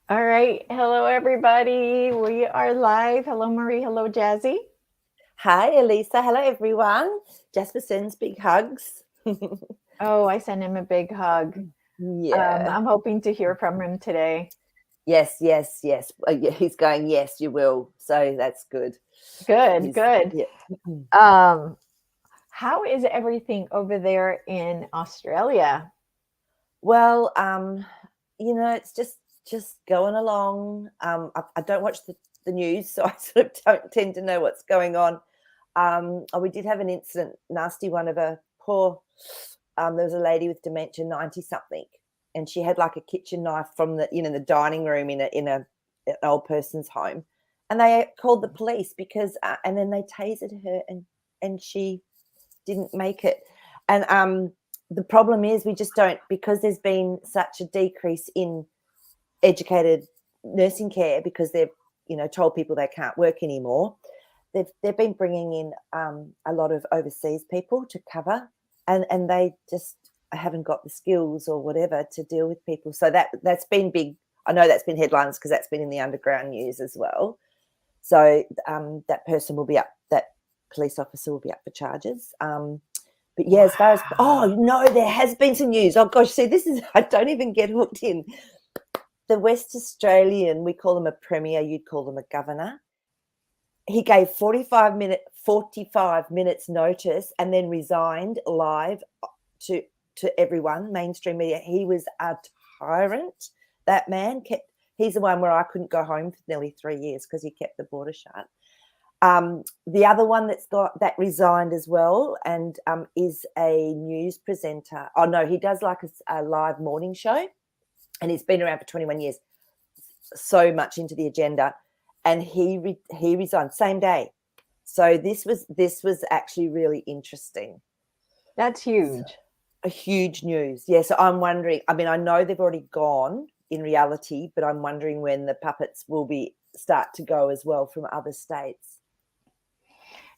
All right. Hello, everybody. We are live. Hello, Maree. Hello, Jazzy. Hi, Elisa. Hello, everyone. Jasper sends big hugs. Oh, I sent him a big hug. Yeah. I'm hoping to hear from him today. Yes, yes, yes. Yeah, he's going, yes, you will. So that's good. Good, He's, good. yeah. Um, how is everything over there in Australia? Well, it's just going along. I don't watch the news, so I sort of don't tend to know what's going on. We did have an incident, nasty one of a poor. There was a lady with dementia, 90 something, and she had like a kitchen knife from the dining room in a an old person's home, and they called the police because and then they tasered her and she didn't make it, and the problem is we just don't, because there's been such a decrease in educated nursing care because they've told people they can't work anymore. They've been bringing in a lot of overseas people to cover, and they just haven't got the skills or whatever to deal with people. So that's been big. I know that's been headlines because that's been in the underground news as well. So that person will be up. That police officer will be up for charges. But yeah, as far as no, there has been some news. Oh gosh, see, this is I don't even get hooked in. The West Australian, we call them a premier, you'd call them a governor. He gave 45 minutes notice and then resigned live to everyone, mainstream media. He was a tyrant. That man he's the one where I couldn't go home for nearly 3 years because he kept the border shut. The other one that resigned as well and is a news presenter. Oh no, he does like a live morning show, and he's been around for 21 years. So much into the agenda, and he resigned same day. So this was actually really interesting. That's huge. A huge news. Yeah, so I'm wondering, I mean, I know they've already gone in reality, but I'm wondering when the puppets will start to go as well from other states.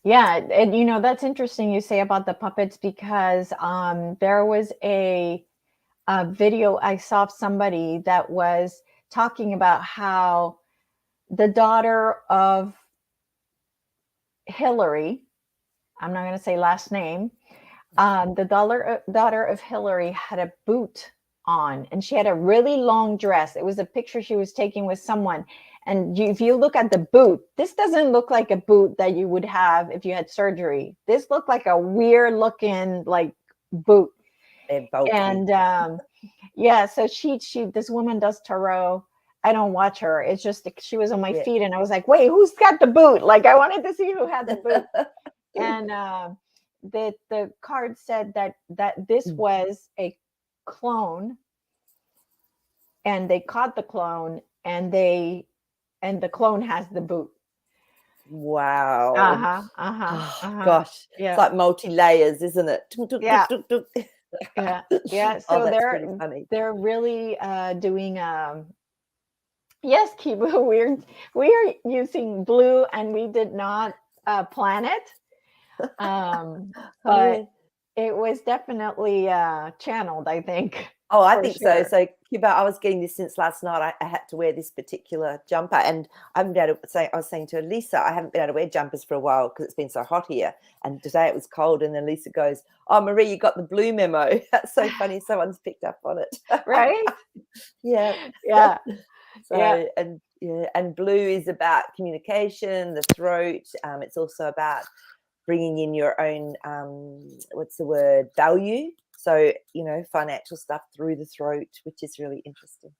Yeah, and that's interesting you say about the puppets because there was a video I saw of somebody that was talking about how the daughter of Hillary, I'm not going to say last name, the daughter of Hillary had a boot on, and she had a really long dress. It was a picture she was taking with someone. And if you look at the boot, this doesn't look like a boot that you would have if you had surgery. This looked like a weird looking like boot. They're bulky. And yeah, so she this woman does tarot. I don't watch her. It's just she was on my feed, and I was like, wait, who's got the boot? Like I wanted to see who had the boot. And the card said that this was a clone, and they caught the clone, and the clone has the boot. Wow. Gosh, Yeah. it's like multi-layers, isn't it? Yeah. Yeah. So that's pretty funny. they're really doing yes, Kibu, we're using blue, and we did not plan it. But it was definitely channeled, I think. Oh, I think sure. so. So, Cuba, I was getting this since last night. I had to wear this particular jumper, and I haven't been able to say. I was saying to Lisa, I haven't been able to wear jumpers for a while because it's been so hot here. And today it was cold, and then Lisa goes, "Oh, Maree, you got the blue memo." That's so funny. Someone's picked up on it, Right? Yeah. Yeah. So, Yeah. and blue is about communication, the throat. It's also about bringing in your own what's the word, value. So financial stuff through the throat, which is really interesting.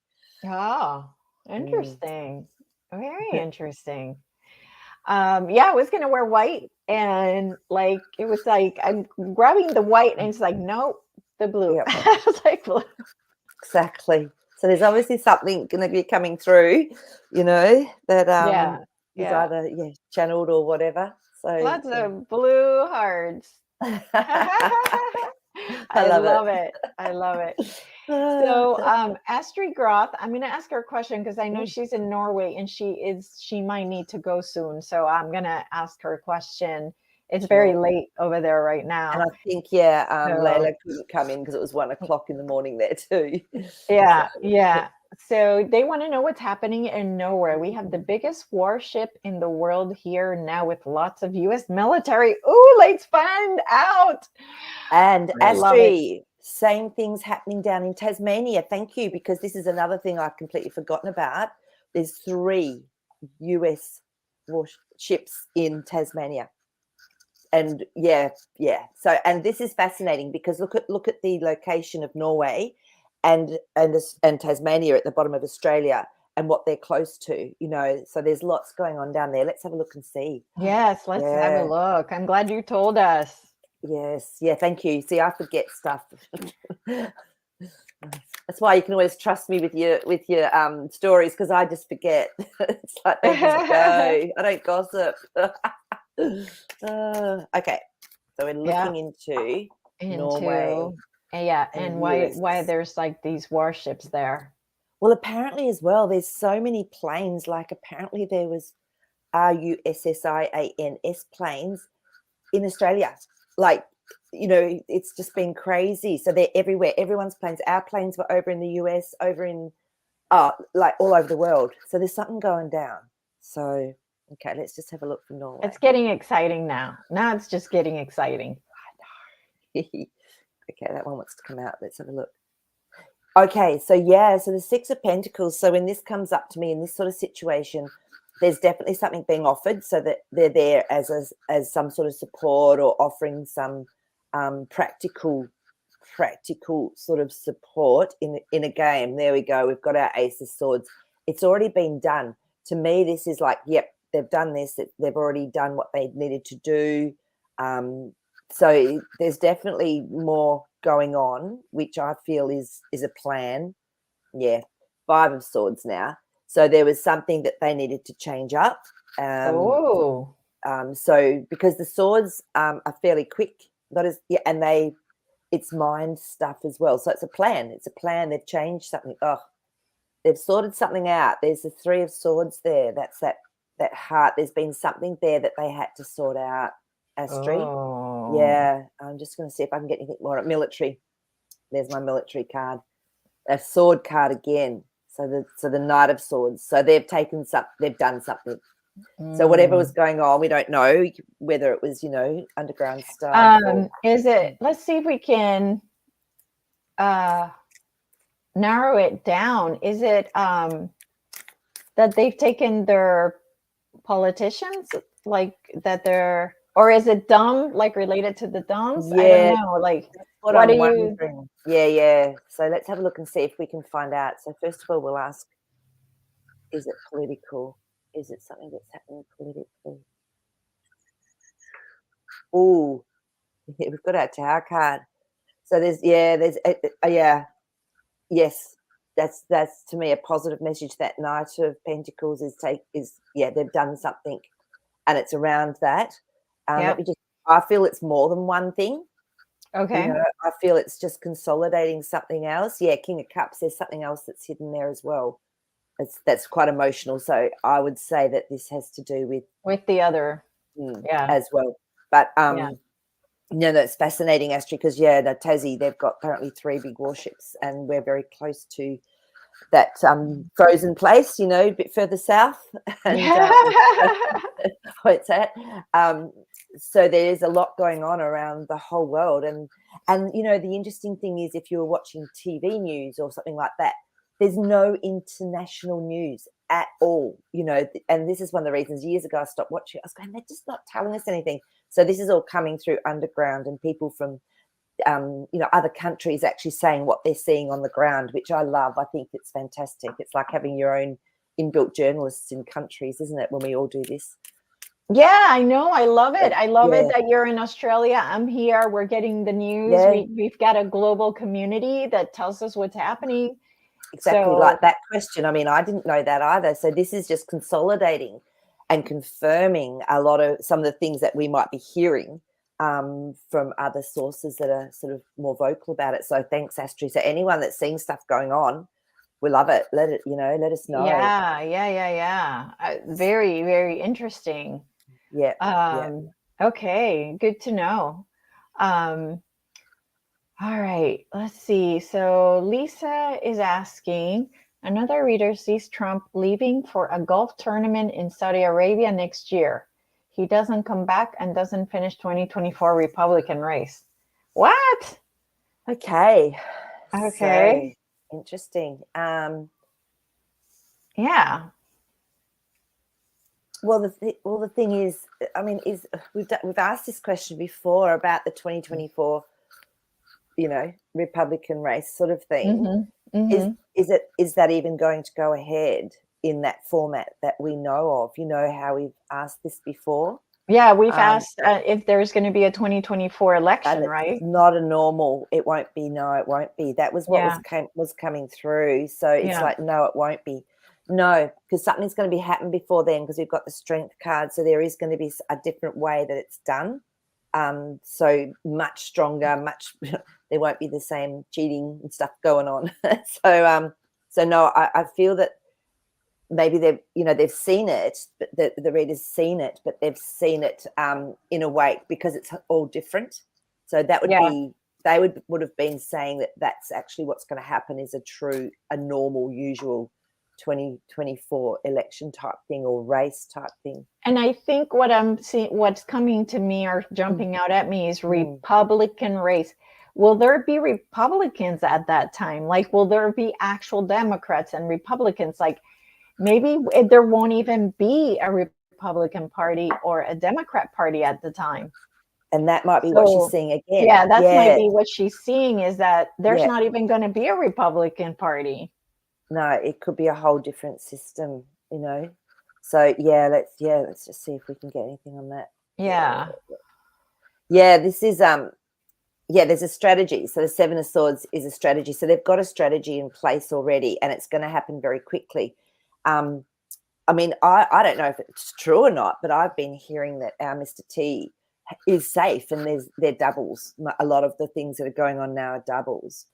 Oh, interesting. Very interesting. Yeah, I was gonna wear white, and like it was like I'm grabbing the white, and it's like nope, the blue. Yep. I was like blue. Exactly. So there's obviously something going to be coming through, that is either channeled or whatever. So Lots of blue hearts. I love love it. I love it. So, Astrid Groth, I'm going to ask her a question because I know she's in Norway, and she might need to go soon. So I'm going to ask her a question. It's very late over there right now. And I think, Layla couldn't come in because it was 1 o'clock in the morning there too. Yeah, yeah. So they want to know what's happening in Norway. We have the biggest warship in the world here now with lots of US military. Ooh, let's find out. And I love it. Astri, same things happening down in Tasmania. Thank you, because this is another thing I've completely forgotten about. There's 3 US warships in Tasmania. And yeah. So, and this is fascinating because look at the location of Norway and Tasmania at the bottom of Australia and what they're close to, so there's lots going on down there. Let's have a look and see. Yes, let's have a look. I'm glad you told us. Yes. Yeah, thank you. See, I forget stuff. That's why you can always trust me with your stories, because I just forget. It's like they just go. I don't gossip. Okay, so we're looking into Norway. And why there's like these warships there. Well, apparently as well, there's so many planes. Like apparently there was RUSSIANS planes in Australia. Like, it's just been crazy. So they're everywhere. Everyone's planes. Our planes were over in the US, over in like all over the world. So there's something going down. So okay, let's just have a look for Norway. It's getting exciting now. Now it's just getting exciting. Okay, that one wants to come out. Let's have a look. Okay, so the 6 of Pentacles. So when this comes up to me in this sort of situation, there's definitely something being offered, so that they're there as some sort of support or offering some practical sort of support in a game. There we go. We've got our Ace of Swords. It's already been done. To me, this is like, yep, they've done this. They've already done what they needed to do. So there's definitely more going on, which I feel is a plan. Yeah, 5 of Swords now. So there was something that they needed to change up. So because the swords are fairly quick, and it's mind stuff as well. So it's a plan. It's a plan. They've changed something. They've sorted something out. There's the 3 of Swords there. That's that heart. There's been something there that they had to sort out. Astri. Yeah, I'm just going to see if I can get anything more at military. There's my military card. A sword card again. So the Knight of Swords. So they've done something. So whatever was going on, we don't know whether it was, underground stuff. Is it? Let's see if we can narrow it down. Is it that they've taken their politicians, like that they're, or is it dumb, like related to the dumbs? Yeah, I don't know. Like, what I'm wondering. Yeah. So let's have a look and see if we can find out. So first of all, we'll ask, is it political? Is it something that's happening politically? Oh, we've got our Tower card. So yes, that's to me a positive message. That Knight of Pentacles they've done something, and it's around that. I feel it's more than one thing. Okay. I feel it's just consolidating something else. Yeah, King of Cups. There's something else that's hidden there as well. That's quite emotional. So I would say that this has to do with the other, as well. But that's fascinating, Astrid, because Tassie, they've got apparently 3 big warships, and we're very close to that frozen place, a bit further south, and where it's at. So there's a lot going on around the whole world, and the interesting thing is, if you were watching TV news or something like that, there's no international news at all, and this is one of the reasons years ago I stopped watching. I was going, they're just not telling us anything. So this is all coming through underground, and people from other countries actually saying what they're seeing on the ground, which I love. I think it's fantastic. It's like having your own inbuilt journalists in countries, isn't it, when we all do this? Yeah, I know. I love it. I love it that you're in Australia. I'm here. We're getting the news. Yeah. We've got a global community that tells us what's happening. Exactly, like that question. I mean, I didn't know that either. So this is just consolidating and confirming some of the things that we might be hearing from other sources that are sort of more vocal about it. So thanks, Astrid. So anyone that's seeing stuff going on, we love it. Let us know. Yeah. Very, very interesting. Yeah. Okay, good to know. All right, let's see. So Lisa is asking, Another reader sees Trump leaving for a golf tournament in Saudi Arabia next year. He doesn't come back and doesn't finish 2024 Republican race. What? Okay. Okay. So interesting. Yeah. Well, the thing is, I mean, we've asked this question before about the 2024, Republican race sort of thing. Mm-hmm. Mm-hmm. Is that even going to go ahead in that format that we know of? You know how we've asked this before. Yeah, we've asked if there's going to be a 2024 And election, it's right? not a normal. It won't be. No, it won't be. That was what was coming through. So it's like, no, it won't be. No, because something's going to be happening before then, because we've got the strength card. So there is going to be a different way that it's done. So much stronger, there won't be the same cheating and stuff going on. So no, I feel that maybe they've seen it, but the readers seen it, but they've seen it in a way because it's all different. So that would be, they would have been saying that that's actually what's going to happen, is a normal, usual 2024 election type thing or race type thing. And I think what I'm seeing, what's coming to me or jumping out at me is Republican race. Will there be Republicans at that time? Like, will there be actual Democrats and Republicans? Like, maybe there won't even be a Republican Party or a Democrat Party at the time. And that might be what she's seeing again. Yeah, that might be what she's seeing, is that there's not even going to be a Republican Party. No, it could be a whole different system, So let's just see if we can get anything on that. This is there's a strategy. So the Seven of Swords is a strategy. So they've got a strategy in place already, and it's going to happen very quickly. I mean, I don't know if it's true or not, but I've been hearing that our Mr. T is safe, and they're doubles. A lot of the things that are going on now are doubles.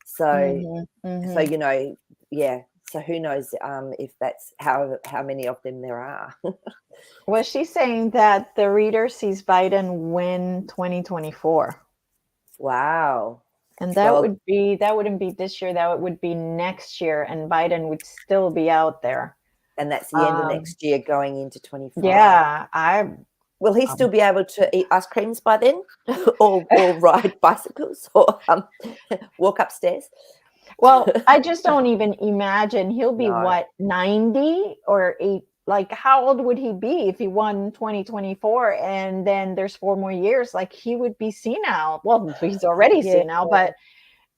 So, so who knows if that's how many of them there are. Well, she's saying that the reader sees Biden win 2024. Wow. And that wouldn't be this year, that would be next year, and Biden would still be out there. And that's the end of next year going into 25. Yeah, will he still be able to eat ice creams by then, or ride bicycles, or walk upstairs? Well, I just don't even imagine. He'll be what, 90 or 8? Like, how old would he be if he won 2024 and then there's 4 more years? Like, he would be senile. Well, he's already senile, but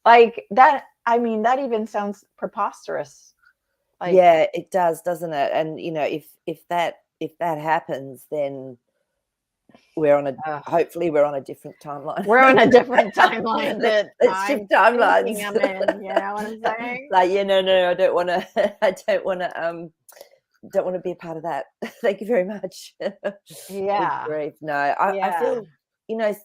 like that, I mean, that even sounds preposterous. Like, yeah, it does, doesn't it? And if that happens, then hopefully we're on a different timeline. We're on a different timeline. Let's shift timelines. You know what I'm saying? Like, no, I don't want to be a part of that. Thank you very much. Yeah. No, I feel,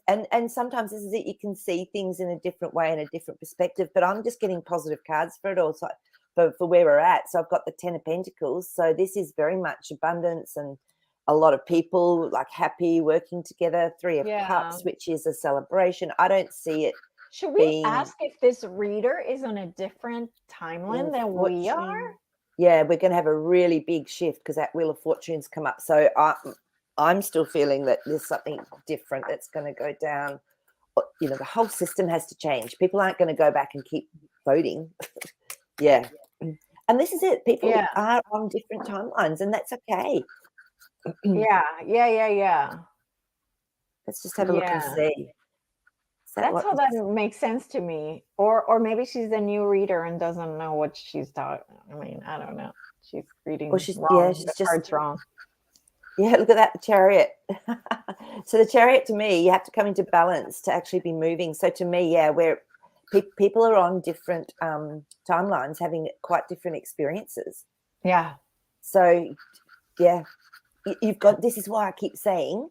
and sometimes this is it. You can see things in a different way, in a different perspective. But I'm just getting positive cards for it all. So for where we're at. So I've got the 10 of Pentacles. So this is very much abundance and a lot of people like happy working together. 3 of Cups, which is a celebration. I don't see it. Should we ask if this reader is on a different timeline than we are? Yeah, we're going to have a really big shift because that Wheel of Fortune's come up. So I'm still feeling that there's something different that's going to go down. The whole system has to change. People aren't going to go back and keep voting. Yeah. And this is it. People are on different timelines, and that's okay. Yeah. Let's just have a look and see. That's how that makes sense to me. Or maybe she's a new reader and doesn't know what she's talking. I mean, I don't know. She's reading wrong. She's just cards wrong. Yeah, look at that, the Chariot. So the Chariot, to me, you have to come into balance to actually be moving. So to me, where people are on different timelines, having quite different experiences. Yeah. So, you've got, this is why I keep saying,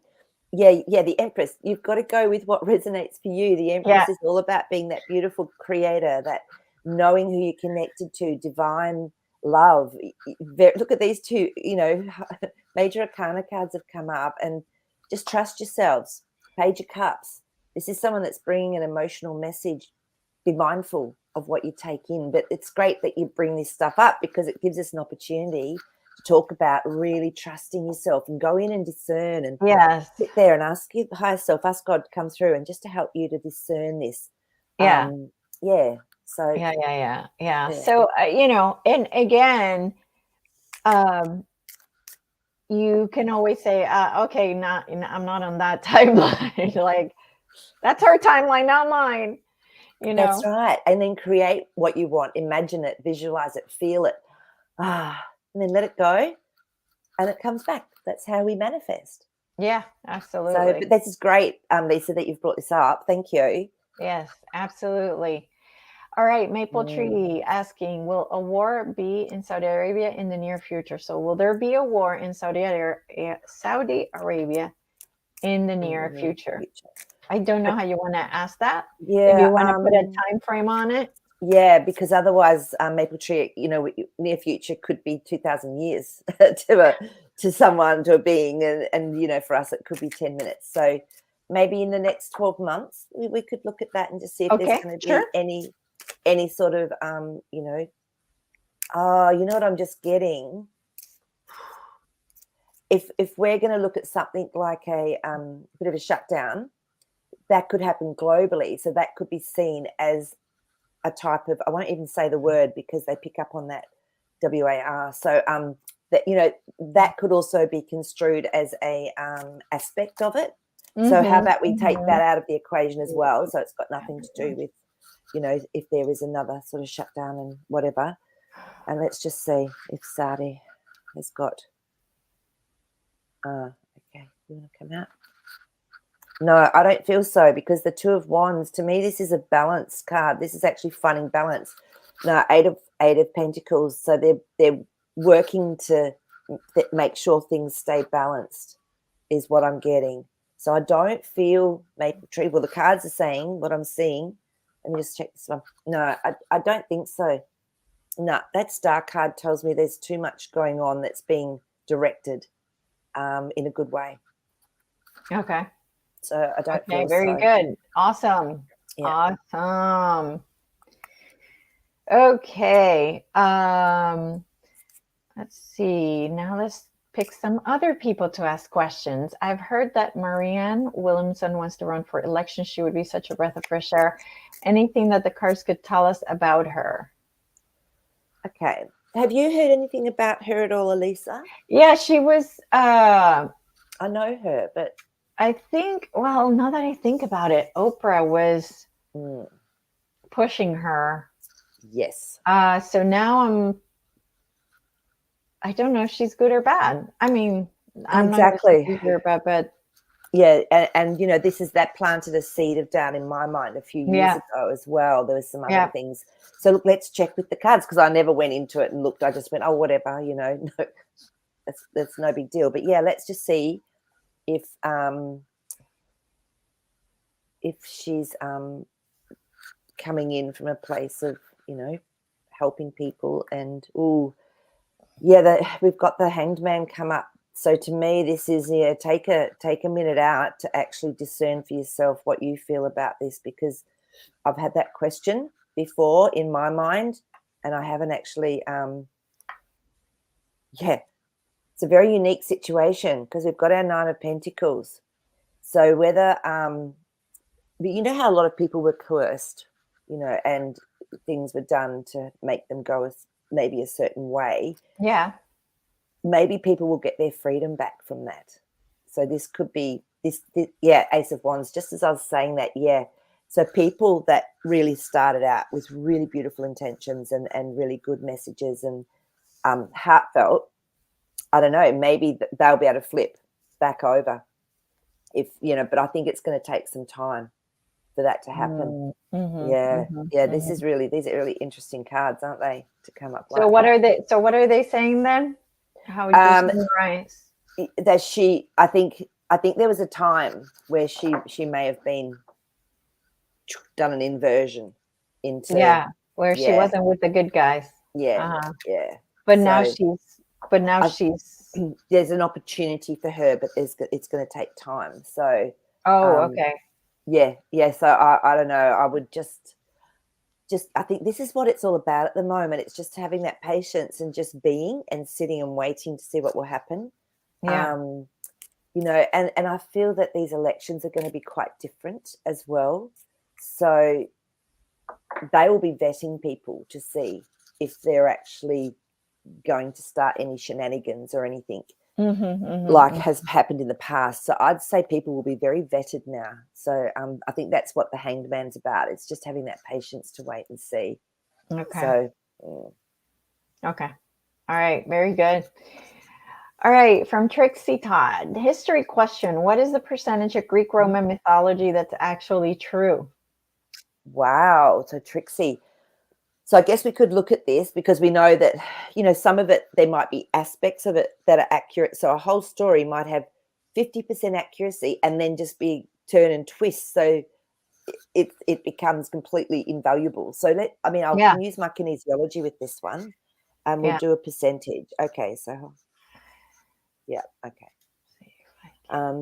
the Empress, you've got to go with what resonates for you. The Empress is all about being that beautiful creator, that knowing who you're connected to, divine love. Look at these two, major arcana cards have come up, and just trust yourselves. Page of Cups. This is someone that's bringing an emotional message be mindful of what you take in. But it's great that you bring this stuff up because it gives us an opportunity to talk about really trusting yourself and go in and discern and Yes. sit there and ask your higher self, ask God to come through and just to help you to discern this. Yeah. Yeah. So Yeah. So and again, you can always say, okay, I'm not on that timeline. Like, that's her timeline, not mine. That's right. And then create what you want, imagine it, visualize it, feel it, and then let it go, and it comes back. That's how we manifest. Yeah, So, absolutely. but this is great, Lisa, that you've brought this up. Thank you. Yes, absolutely. All right, Maple Tree asking, will a war be in Saudi Arabia in the near future? So will there be a war in Saudi Arabia in the near future? I don't know how you want to ask that. Yeah. If you want to put a time frame on it. Yeah, because otherwise, Maple Tree, near future could be 2,000 years to someone, to a being, and for us it could be 10 minutes. So maybe in the next 12 months we could look at that and just see if there's going to be any sort of you know what I'm just getting. If we're going to look at something like a bit of a shutdown, that could happen globally. So that could be seen as a type of, I won't even say the word because they pick up on that, WAR. So that could also be construed as a aspect of it. So how about we take that out of the equation as well? So it's got nothing to do with, if there is another sort of shutdown and whatever. And let's just see if Saudi has got, okay, you want to come out? No, I don't feel so, because the Two of Wands, to me, this is a balance card. This is actually finding balance. No, Eight of Pentacles. So they're working to make sure things stay balanced, is what I'm getting. So I don't feel Maple Tree. Well, the cards are saying what I'm seeing. Let me just check this one. No, I don't think so. No, that Star card tells me there's too much going on that's being directed in a good way. Okay. So I don't feel very good. Awesome. Yeah. Awesome. Okay. Let's see. Now let's pick some other people to ask questions. I've heard that Marianne Williamson wants to run for election. She would be such a breath of fresh air. Anything that the cards could tell us about her? Okay. Have you heard anything about her at all, Elisa? Yeah, she was. I know her, but I think, well, now that I think about it, Oprah was pushing her. Yes. So now I don't know if she's good or bad. I mean, I'm exactly. not sure about, but yeah, and this is that planted a seed of doubt in my mind a few years ago as well. There was some other things. So look, let's check with the cards, because I never went into it and looked. I just went, oh, whatever, no, that's no big deal. But yeah, let's just see if she's coming in from a place of helping people. And we've got the Hanged Man come up. So to me, this is take a minute out to actually discern for yourself what you feel about this, because I've had that question before in my mind, and I haven't actually it's a very unique situation, because we've got our Nine of Pentacles. So whether but you know how a lot of people were coerced, and things were done to make them go maybe a certain way. Yeah. Maybe people will get their freedom back from that. So this could be this Ace of Wands, just as I was saying that, So people that really started out with really beautiful intentions and really good messages and heartfelt, I don't know, maybe they'll be able to flip back over but I think it's going to take some time for that to happen. These are really interesting cards, aren't they, to come up. So what are they saying then? How would you summarize? That I think there was a time where she may have been done an inversion into where she wasn't with the good guys. But now she's there's an opportunity for her, but it's going to take time. So okay. So I don't know. I would just I think this is what it's all about at the moment. It's just having that patience and just being and sitting and waiting to see what will happen. Yeah. And I feel that these elections are going to be quite different as well. So they will be vetting people to see if they're actually going to start any shenanigans or anything like has happened in the past. So I'd say people will be very vetted now. So I think that's what the Hanged Man's about. It's just having that patience to wait and see. Okay. So, okay. All right. Very good. All right. From Trixie Todd, history question. What is the percentage of Greek Roman mythology that's actually true? Wow. So Trixie. So I guess we could look at this because we know that, some of it, there might be aspects of it that are accurate. So a whole story might have 50% accuracy and then just be turn and twist. So it becomes completely invaluable. So I can use my kinesiology with this one and we'll do a percentage. Okay. So, yeah. Okay.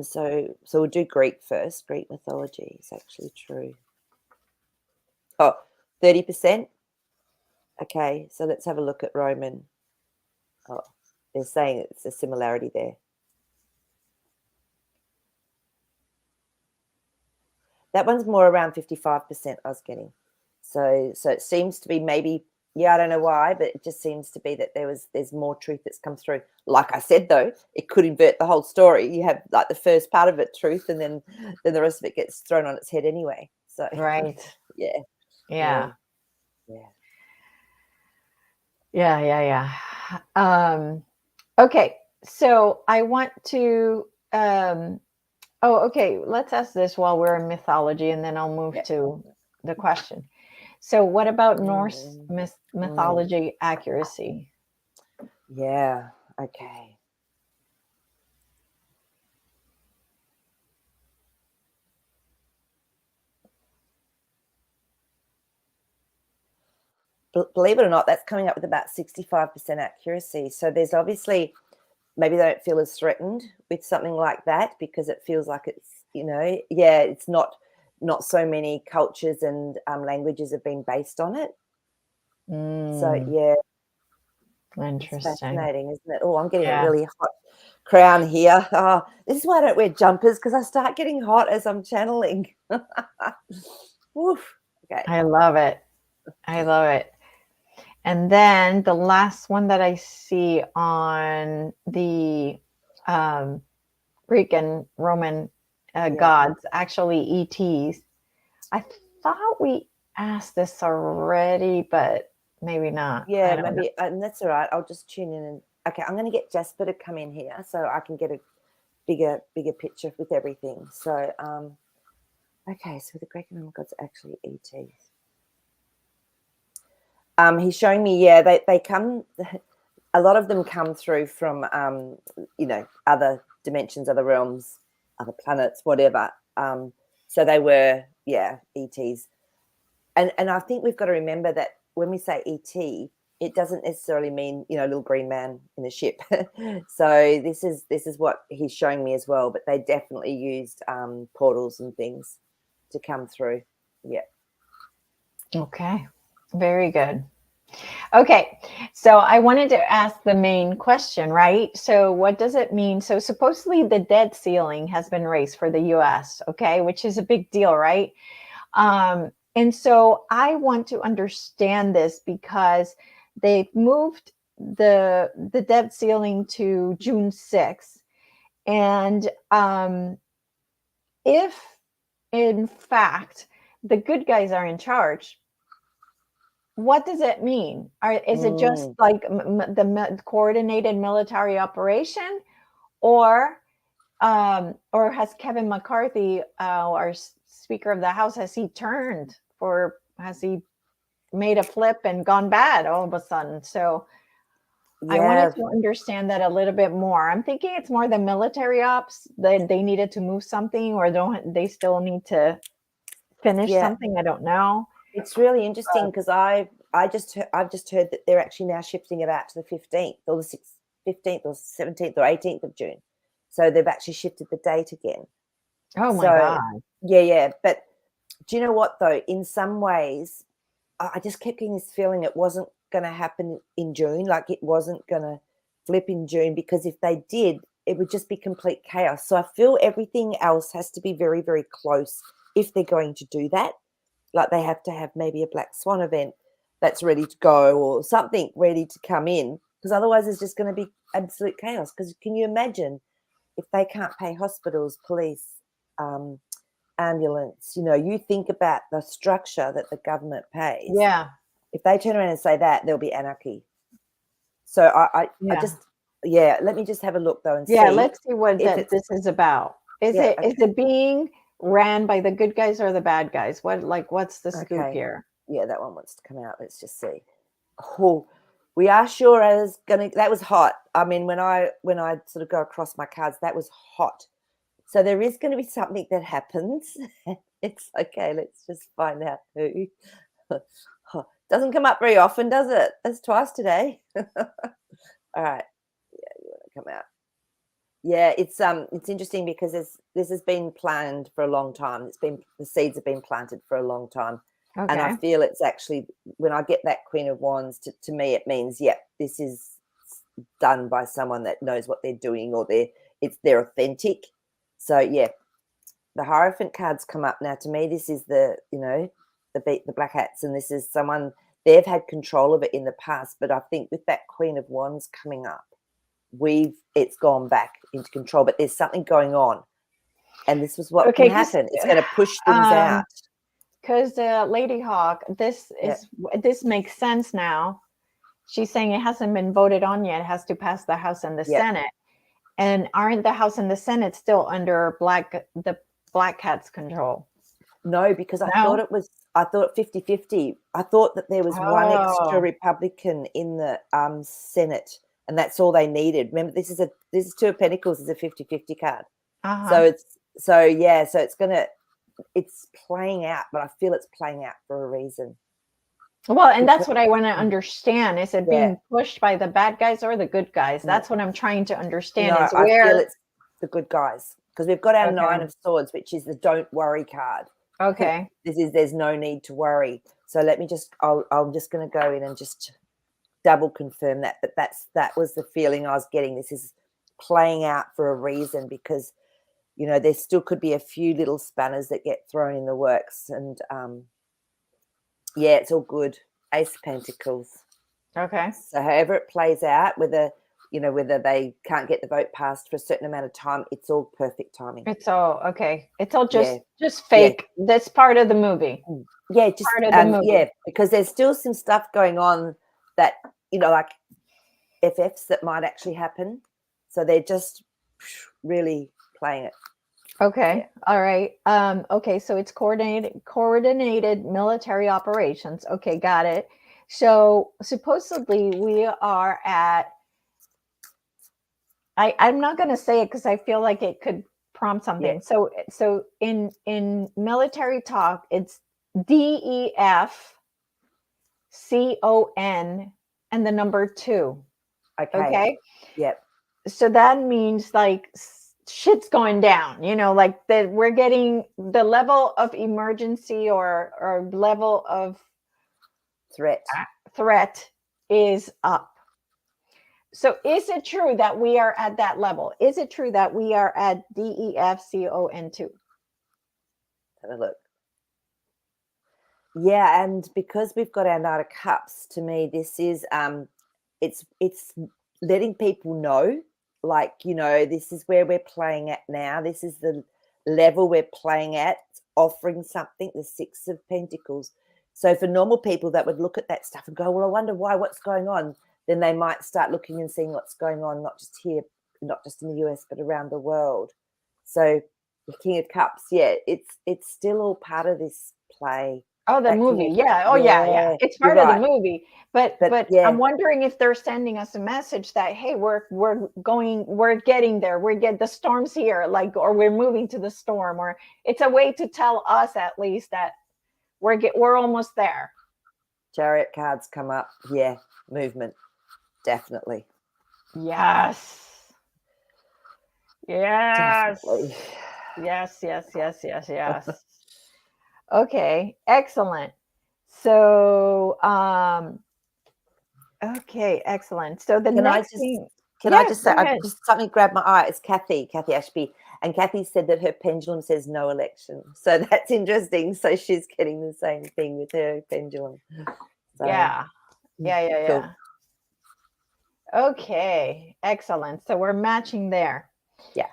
So we'll do Greek first. Greek mythology is actually true. Oh, 30%. Okay, so let's have a look at Roman. Oh, they're saying it's a similarity there. That one's more around 55% I was getting. So it seems to be maybe, I don't know why, but it just seems to be that there's more truth that's come through. Like I said, though, it could invert the whole story. You have like the first part of it truth, and then the rest of it gets thrown on its head anyway. So right. Yeah. Okay, so I want to okay, let's ask this while we're in mythology and then I'll move to the question. So what about Norse mythology accuracy? Yeah, okay. Believe it or not, that's coming up with about 65% accuracy. So there's obviously, maybe they don't feel as threatened with something like that because it feels like it's, it's not so many cultures and languages have been based on it. So, Interesting. It's fascinating, isn't it? Oh, I'm getting a really hot crown here. Oh, this is why I don't wear jumpers, because I start getting hot as I'm channeling. Oof. Okay. I love it. And then the last one that I see on the Greek and Roman gods, actually ETs. I thought we asked this already, but maybe not. Yeah, maybe, and that's all right. I'll just tune in. Okay, I'm going to get Jasper to come in here so I can get a bigger picture with everything. So, okay, so the Greek and Roman gods are actually ETs. He's showing me, they come, a lot of them come through from, other dimensions, other realms, other planets, whatever. So they were, ETs. And I think we've got to remember that when we say ET, it doesn't necessarily mean, little green man in the ship. So this is what he's showing me as well. But they definitely used portals and things to come through. Yeah. Okay. Very good. Okay. So I wanted to ask the main question, right? So what does it mean? So supposedly the debt ceiling has been raised for the US, okay, which is a big deal, right? And so I want to understand this because they've moved the debt ceiling to June 6th. And if in fact the good guys are in charge, what does it mean? Is it just like the coordinated military operation, or has Kevin McCarthy, our Speaker of the House, has he made a flip and gone bad all of a sudden? So I wanted to understand that a little bit more. I'm thinking it's more the military ops that they needed to move something, or don't they still need to finish something? I don't know. It's really interesting because I've just heard that they're actually now shifting it out to the 15th or the 15th or 17th or 18th of June. So they've actually shifted the date again. Oh my God. Yeah. But do you know what though? In some ways, I just kept getting this feeling it wasn't going to happen in June. Like it wasn't going to flip in June, because if they did, it would just be complete chaos. So I feel everything else has to be very, very close if they're going to do that. Like they have to have maybe a black swan event that's ready to go, or something ready to come in, because otherwise it's just going to be absolute chaos. Because can you imagine if they can't pay hospitals, police, ambulance, you think about the structure that the government pays. Yeah. If they turn around and say that, there'll be anarchy. So I just, let me just have a look though and see. Yeah, let's see what if this is about. Is it being ran by the good guys or the bad guys? What's the scoop here? Yeah, that one wants to come out. Let's just see. Oh, we are sure as that was hot. I mean, when I sort of go across my cards, that was hot. So there is going to be something that happens. It's okay. Let's just find out who. Doesn't come up very often, does it? That's twice today. All right. Yeah, you want to come out. Yeah, it's interesting because this has been planned for a long time. The seeds have been planted for a long time. Okay. And I feel it's actually, when I get that Queen of Wands, to me it means, this is done by someone that knows what they're doing, or they're authentic. So the Hierophant cards come up now. To me, this is the black hats, and this is someone, they've had control of it in the past, but I think with that Queen of Wands coming up, it's gone back into control. But there's something going on, and this was what can happen. It's going to push things out. Because Lady Hawk, this makes sense now. She's saying it hasn't been voted on yet. It has to pass the House and the Senate. And aren't the House and the Senate still under the Black Cat's control? No, because I thought 50-50. I thought that there was one extra Republican in the Senate, and that's all they needed. Remember, this is Two of Pentacles is a 50-50 card. So it's playing out, but I feel it's playing out for a reason. Well, and that's what I want to understand. Is it being pushed by the bad guys or the good guys? That's what I'm trying to understand. No, I feel it's the good guys, because we've got our Nine of Swords, which is the don't worry card. Okay. There's no need to worry. So let me I'm just going to go in and just double confirm that. But that was the feeling I was getting. This is playing out for a reason, because there still could be a few little spanners that get thrown in the works, and it's all good. Ace of Pentacles. Okay. So however it plays out, whether they can't get the vote passed for a certain amount of time, it's all perfect timing. It's all okay. It's all just fake. Yeah. That's part of the movie. Yeah, just part of the movie. Yeah, because there's still some stuff going on that like FFs that might actually happen. So they're just really playing it. Okay. Yeah. All right. Okay. So it's coordinated military operations. Okay. Got it. So supposedly we are at, I'm not going to say it because I feel like it could prompt something. Yeah. So in military talk, it's DEFCON and the number 2. Okay. Yep. So that means like shit's going down, like that we're getting the level of emergency or level of threat is up. So is it true that we are at that level? Is it true that we are at DEFCON 2? Have a look. Yeah, and because we've got our Knight of Cups, to me, this is it's letting people know, like, this is where we're playing at now. This is the level we're playing at, offering something, the Six of Pentacles. So for normal people that would look at that stuff and go, well, I wonder why, what's going on? Then they might start looking and seeing what's going on, not just here, not just in the US, but around the world. So the King of Cups, it's still all part of this play. Oh, the movie. Yeah. Oh, yeah. It's part of the movie. But I'm wondering if they're sending us a message that, hey, we're getting there. The storm's here, or we're moving to the storm, or it's a way to tell us at least that we're almost there. Chariot cards come up. Yeah. Movement. Definitely. Yes. Definitely. Yes. Okay, excellent. So, okay, excellent. So the Can I next just thing, can I yes, just go say, I ahead. just something grabbed my eye. It's Kathy Ashby, and Kathy said that her pendulum says no election. So that's interesting. So she's getting the same thing with her pendulum. So Yeah, yeah. cool. Okay, excellent. So we're matching there. Yeah.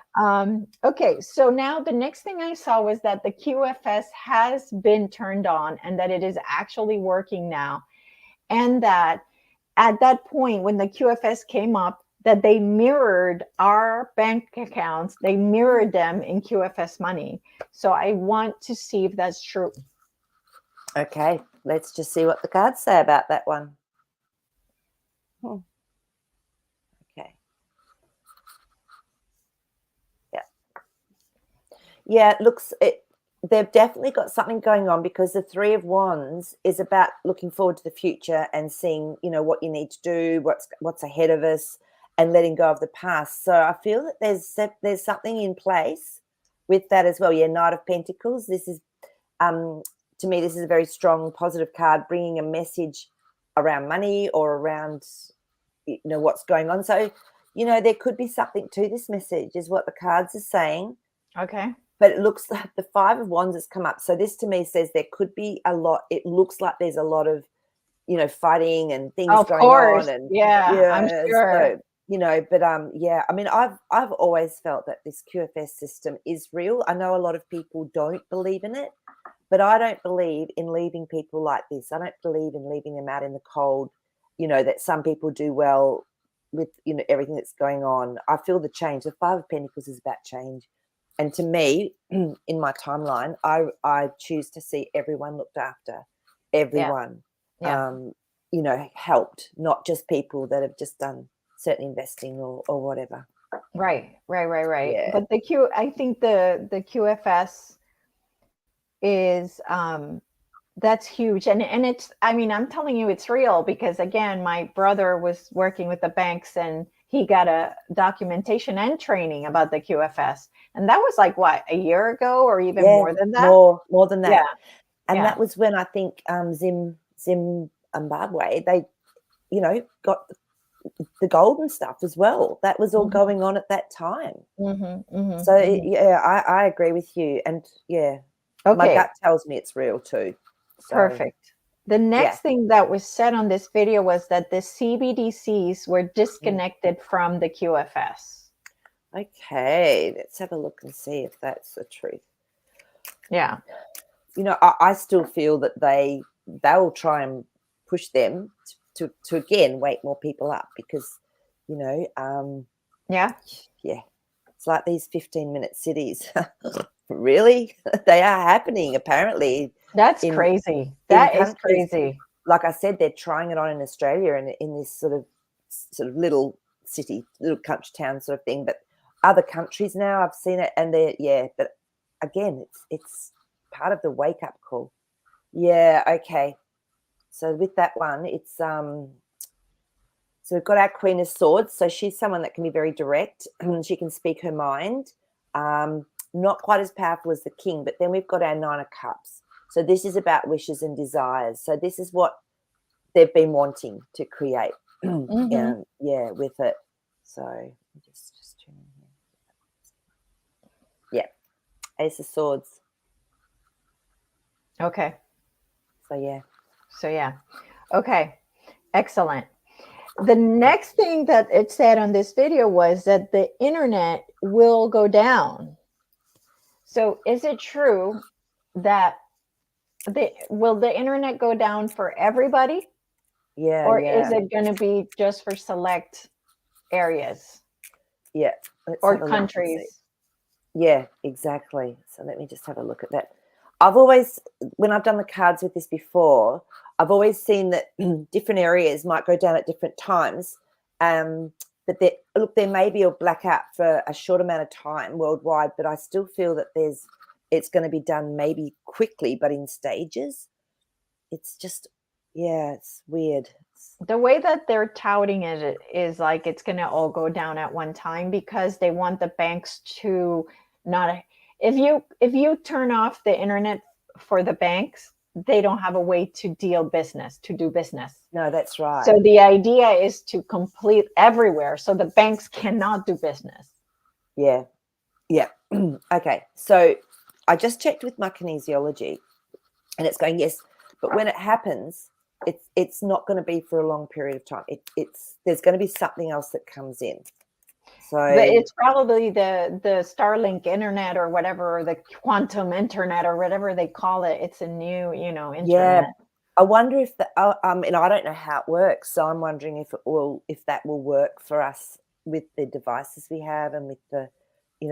Okay, so now the next thing I saw was that the QFS has been turned on and that it is actually working now. And that at that point, when the QFS came up, that they mirrored our bank accounts, they mirrored them in QFS money. So I want to see if that's true. Okay. Let's just see what the cards say about that one. Okay. Yeah. Yeah, it looks they've definitely got something going on, because the Three of Wands is about looking forward to the future and seeing, what you need to do, what's ahead of us, and letting go of the past. So I feel that there's something in place with that as well. Yeah, Knight of Pentacles. This is to me, this is a very strong positive card, bringing a message around money or around what's going on. So there could be something to this message, is what the cards are saying. Okay. But it looks like the Five of Wands has come up. So this to me says there could be a lot. It looks like there's a lot of, fighting and things Of going course. on. And Yeah, I'm yeah, sure. so, but yeah, I mean, I've always felt that this QFS system is real. I know a lot of people don't believe in it, but I don't believe in leaving people like this. I don't believe in leaving them out in the cold, that some people do well with, everything that's going on. I feel the change. The Five of Pentacles is about change. And to me, in my timeline, I choose to see everyone looked after, Yeah. everyone, Yeah. helped, not just people that have just done certain investing or whatever. Right. Yeah. But I think the QFS is that's huge. And it's, I mean, I'm telling you it's real, because again, my brother was working with the banks and he got a documentation and training about the QFS. And that was like what, a year ago or even Yeah, more than that? more than that. Yeah. And Yeah. that was when I think Zimbabwe, they, got the gold and stuff as well. That was all Mhm, going on at that time. mhm, mhm, So mhm. yeah, I agree with you. And yeah, my Okay, gut tells me it's real too. So perfect. The yeah. next thing that was said on this video was that the CBDCs were Mm. disconnected from the QFS. Okay, let's have a look and see if that's the truth. Yeah. I still feel that they'll try and push them to again wake more people up, because Yeah. yeah, it's like these 15-minute cities. Really, they are happening apparently That's in crazy. in That is countries. crazy. Like I said, they're trying it on in Australia and in this sort of little city, little country town sort of thing. But other countries now, I've seen it, and but again, it's part of the wake up call. Yeah, okay. So with that one, it's so we've got our Queen of Swords. So she's someone that can be very direct. She can speak her mind. Not quite as powerful as the King, but then we've got our Nine of Cups. So this is about wishes and desires. So this is what they've been wanting to create. Mhm. Yeah, with it. So just tune in here. Yeah, Ace of Swords. Okay. So yeah. So yeah. Okay. Excellent. The next thing that it said on this video was that the internet will go down. So is it true that will the internet go down for everybody, Yeah, or is yeah, it going to be just for select areas yeah. Let's or have a look and see. countries? Yeah, exactly. So let me just have a look at that. I've always, when I've done the cards with this before, I've always seen that different areas might go down at different times. But there may be a blackout for a short amount of time worldwide, but I still feel that it's going to be done maybe quickly, but in stages. It's just, yeah, it's weird. The way that they're touting it is like it's going to all go down at one time, because they want the banks to not, if you turn off the internet for the banks, they don't have a way to do business. No, that's right. So the idea is to complete everywhere so the banks cannot do business. Yeah. Yeah. Okay. So I just checked with my kinesiology and it's going, yes, but when it happens, it's not going to be for a long period of time. It's there's going to be something else that comes in. So But it's probably the Starlink internet or whatever, or the quantum internet or whatever they call it. It's a new, internet. yeah, I wonder if and I don't know how it works. So I'm wondering if that will work for us with the devices we have and with the,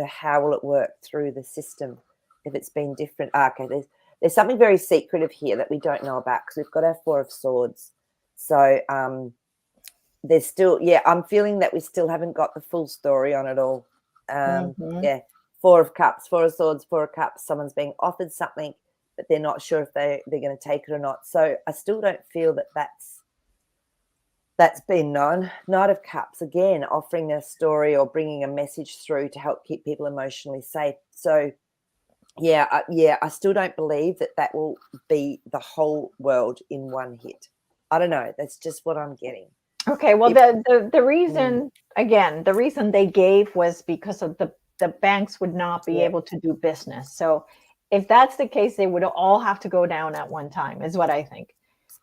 how will it work through the system if it's been different. Okay, there's something very secretive here that we don't know about because we've got our Four of Swords. So there's still, I'm feeling that we still haven't got the full story on it all. Yeah, Four of Cups, Four of Swords, Four of Cups. Someone's being offered something, but they're not sure if they're going to take it or not. So I still don't feel that that's been known. Knight of Cups, again, offering a story or bringing a message through to help keep people emotionally safe. So I still don't believe that will be the whole world in one hit. I don't know. That's just what I'm getting. Okay, well, the reason, again, the reason they gave was because of the banks would not be able to do business. So if that's the case, they would all have to go down at one time, is what I think.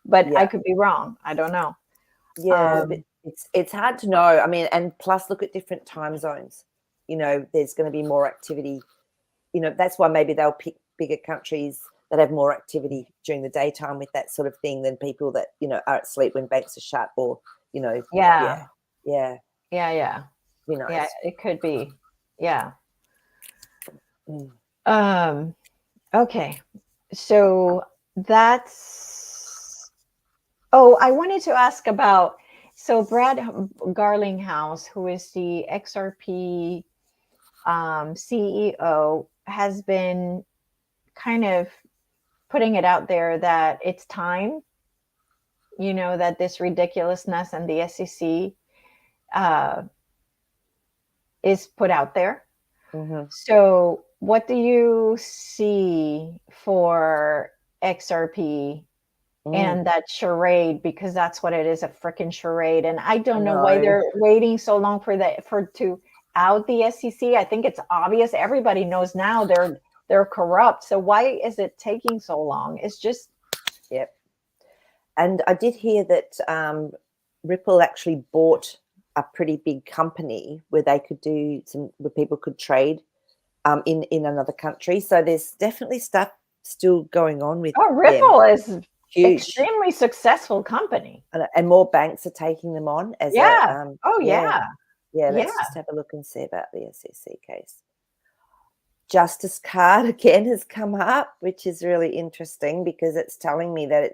But I could be wrong. I don't know. Yeah, but it's hard to know. I mean, and plus look at different time zones. There's going to be more activity. That's why maybe they'll pick bigger countries that have more activity during the daytime with that sort of thing than people that, are asleep when banks are shut or, Yeah. Who knows? Yeah, it could be. Yeah. Okay. So that's, I wanted to ask about, so Brad Garlinghouse, who is the XRP CEO, has been kind of putting it out there that it's time, that this ridiculousness and the SEC is put out there. So what do you see for XRP and that charade? Because that's what it is, a freaking charade. And I don't know why they're waiting so long to out the SEC. I think it's obvious. Everybody knows now they're corrupt. So why is it taking so long? It's just. Yep. And I did hear that Ripple actually bought a pretty big company where they could where people could trade in another country. So there's definitely stuff still going on with Ripple is huge, extremely successful company, and more banks are taking them on as yeah. Let's just have a look and see about the SEC case. Justice card again has come up, which is really interesting because it's telling me that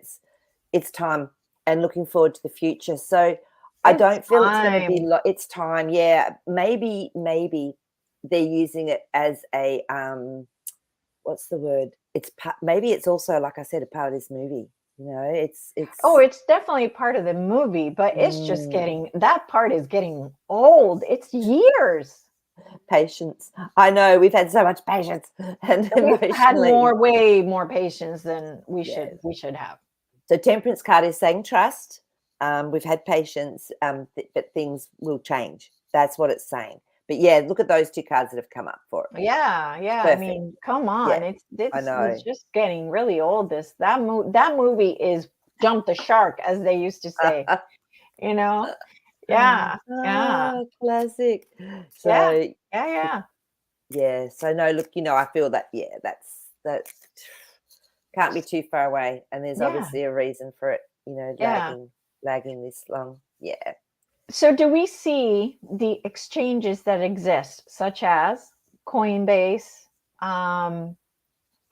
it's time and looking forward to the future. So I don't feel it's going to be. It's time, yeah. Maybe they're using it as a what's the word? Maybe it's also, like I said, a part of this movie. It's it's definitely part of the movie, but it's just that part is getting old. It's years. Patience. I know we've had so much patience, and we've had way more patience than we should have. So Temperance card is saying trust. We've had patience, but things will change. That's what it's saying. But look at those two cards that have come up for it. Yeah. Perfect. I mean, come on, it's just getting really old. That movie is jump the shark, as they used to say. Yeah. Classic. So yeah. So no, look, I feel that that can't be too far away, and there's obviously a reason for it. Lagging this long. Yeah. So do we see the exchanges that exist, such as Coinbase,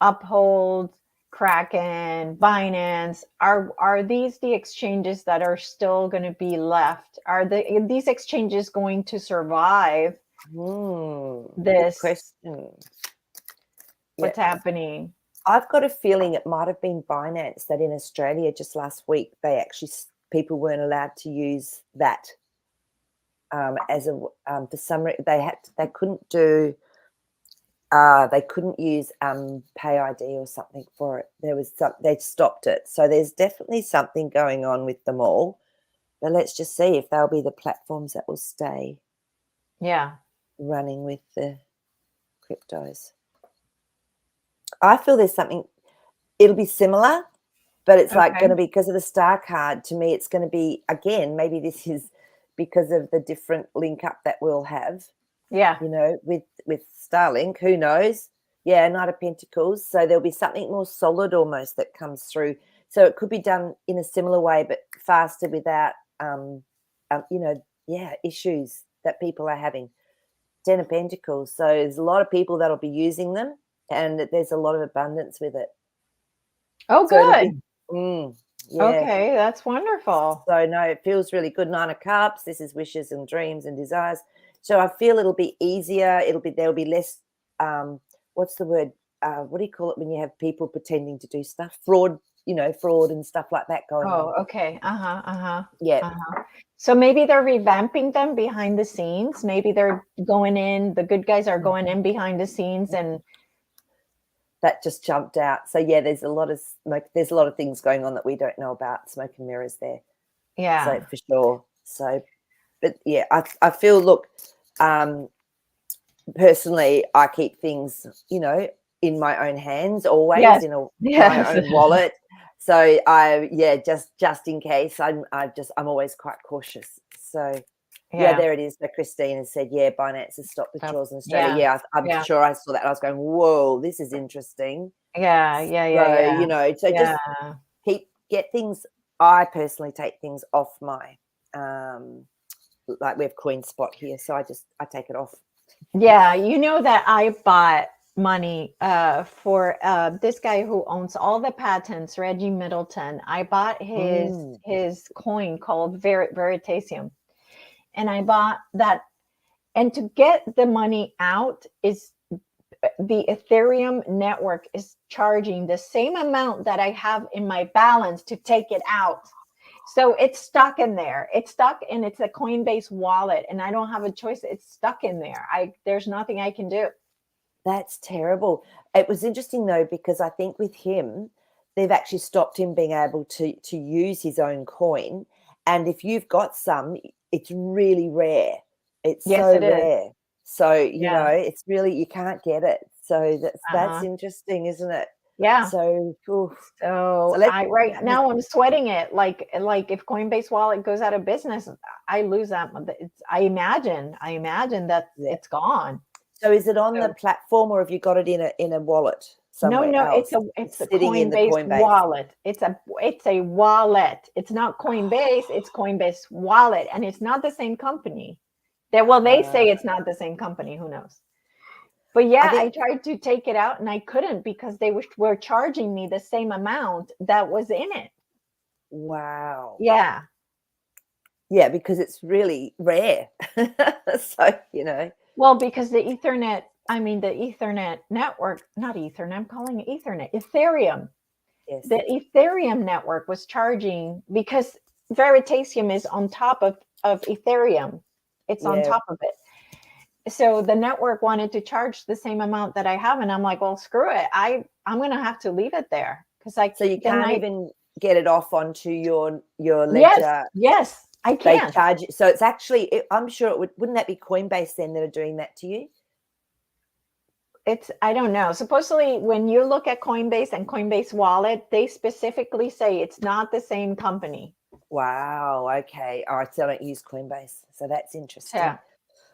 Uphold, Kraken, Binance? Are these the exchanges that are still going to be left? Are these exchanges going to survive this question? What's happening? I've got a feeling it might have been Binance that in Australia just last week people weren't allowed to use that as a for some reason they couldn't do They couldn't use Pay ID or something for it. There was they stopped it. So there's definitely something going on with them all. But let's just see if they'll be the platforms that will stay running with the cryptos. I feel there's something, it'll be similar, but it's like going to be, because of the star card, to me, it's going to be, again, maybe this is because of the different link up that we'll have. Yeah. You know, with Starlink, who knows? Yeah, Knight of Pentacles. So there'll be something more solid almost that comes through. So it could be done in a similar way, but faster without, issues that people are having. 10 of Pentacles. So there's a lot of people that'll be using them, and there's a lot of abundance with it. Oh, so good. Yeah. Okay, that's wonderful. So no, it feels really good. 9 of Cups. This is wishes and dreams and desires. So I feel it'll be easier. There'll be less. What's the word? What do you call it when you have people pretending to do stuff? Fraud. Fraud and stuff like that going on. Oh, okay. Yeah. So maybe they're revamping them behind the scenes. Maybe they're going in. The good guys are going in behind the scenes, and that just jumped out. So yeah, there's a lot of smoke. There's a lot of things going on that we don't know about. Smoke and mirrors there. Yeah. So for sure. So, but yeah, I feel. Look, personally, I keep things, in my own hands always, in my own wallet. So just in case, I'm always quite cautious. So there it is. So Christine has said, Binance has stopped withdrawals in Australia. I'm sure I saw that. I was going, whoa, this is interesting. So, just get things. I personally take things off my, like we have CoinSpot here, so I take it off. Yeah, that I bought money for this guy who owns all the patents, Reggie Middleton. I bought his coin called Veritasium, and I bought that. And to get the money out, is the Ethereum network is charging the same amount that I have in my balance to take it out. So it's stuck in there. It's stuck, and it's a Coinbase wallet, and I don't have a choice. It's stuck in there. There's nothing I can do. That's terrible. It was interesting though, because I think with him, they've actually stopped him being able to use his own coin. And if you've got some, it's really rare. It's so rare. So it's really, you can't get it. So that's interesting, isn't it? Yeah. So now I'm sweating it. Like if Coinbase wallet goes out of business, I lose that. I imagine that it's gone. So is it on the platform, or have you got it in a wallet somewhere else? It's a Coinbase wallet. It's a wallet. It's not Coinbase. It's Coinbase wallet, and it's not the same company. They say it's not the same company. Who knows? But I tried to take it out, and I couldn't, because they were charging me the same amount that was in it. Wow. Yeah. Yeah, because it's really rare. So, Well, because the Ethernet network, not Ethernet, I'm calling it Ethernet, Ethereum. Yes. The Ethereum network was charging, because Veritasium is on top of Ethereum. It's on top of it. So the network wanted to charge the same amount that I have, and I'm like, well, screw it. I'm going to have to leave it there, because So you can't even get it off onto your ledger. Yes, I can. They charge it. So it's actually, I'm sure it wouldn't that be Coinbase then that are doing that to you? I don't know. Supposedly, when you look at Coinbase and Coinbase Wallet, they specifically say it's not the same company. Wow. Okay. All right. So I don't use Coinbase. So that's interesting.